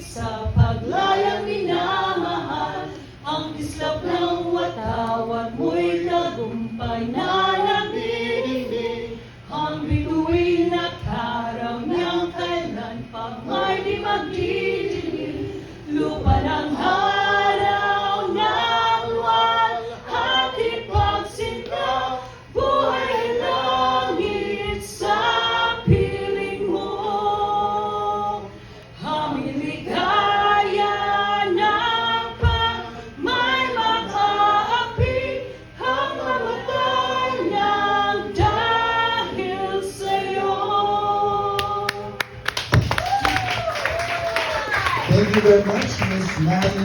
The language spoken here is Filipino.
higit sa paglayang minamahal. Ang kislap ng watawat mo'y tagumpay na nabibigay. Ang bituin at harang niyang kailan pa may di magdidilim. Lupa ng haraw ng luwalhati pagsinta, buhay langit sa piling mo. Aming ligaya ng may makaapi ang mamatay ng dahil sa'yo. Thank you very much, Ms. Madeline.